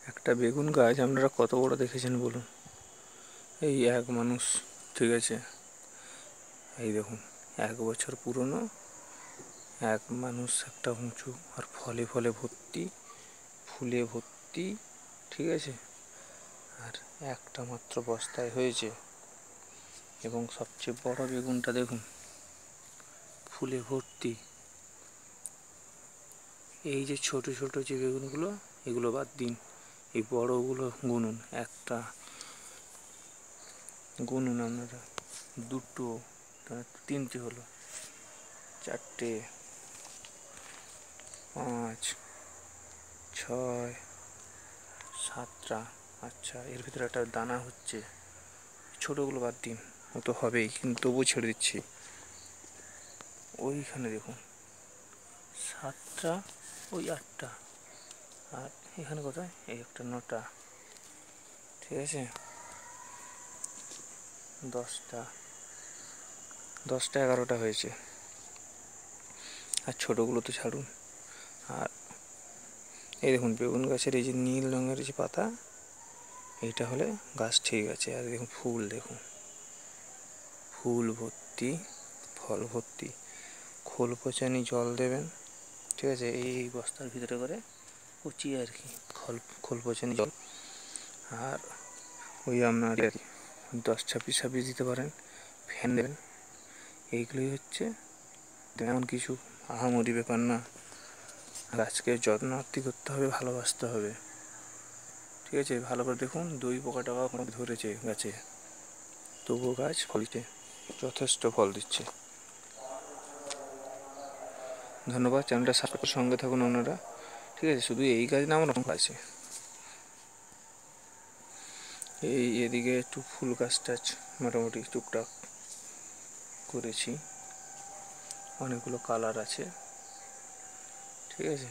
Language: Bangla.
একটা বেগুন গাছ আপনারা কত বড় দেখেছেন বলুন? এই এক মানুষ, ঠিক আছে, এই দেখুন 1 বছর পুরনো এক মানুষ, একটা উঁচু, আর ফলে ফলে ভর্তি, ফুলে ভর্তি, ঠিক আছে। আর একটা মাত্র বস্তায় হয়েছে, এবং সবচেয়ে বড় বেগুনটা দেখুন ফুলে ভর্তি। এই যে ছোট ছোট যে বেগুনগুলো, এগুলো বাদ দিন, এই বড়গুলো গুনুন। একটা গুনুন আপনারা, দুটো, তিনটে হলো, চারটে, 5, 6, 7টা। আচ্ছা, এর ভিতরে একটা দানা হচ্ছে, ছোটোগুলো বাদ দিন, ও তো হবেই, কিন্তু তবুও ছেড়ে দিচ্ছি। ওইখানে দেখুন 7টা, ওই 8টা, আর এখানে কোথায় এই একটা 9টা, ঠিক আছে। 10টা, 11টা হয়েছে। আর ছোটোগুলো তো ছাড়ুন। আর এই দেখুন বেগুন গাছের এই যে নীল রঙের যে পাতা, এইটা হলে গাছ ঠিক আছে। আর দেখুন ফুল, দেখুন ফুল ভর্তি, ফল ভর্তি। খোল পচানি জল দেবেন, ঠিক আছে, এই বস্তার ভিতরে করে পচিয়ে আর কি, খোল পচানি জল। আর ওই আপনার 10-26 দিতে পারেন, ফ্যান দেবেন। এইগুলোই হচ্ছে, তেমন কিছু আহামরি ব্যাপার না। গাছকে যত্ন আত্তি করতে হবে, ভালোবাসতে হবে, ঠিক আছে। ভালো করে দেখুন, 2 পোকা টাকা ধরেছে গাছে, তবুও গাছ ফলছে, যথেষ্ট ফল দিচ্ছে। ধন্যবাদ, চ্যানেলটা সাবস্ক্রাইব সঙ্গে থাকুন আপনারা, ঠিক আছে। শুধু এই গাছ না, আমার অনেক আছে। এই এদিকে একটু ফুল গাছ টাছ মোটামুটি টুকটাক করেছি, অনেকগুলো কালার আছে, ঠিক আছে।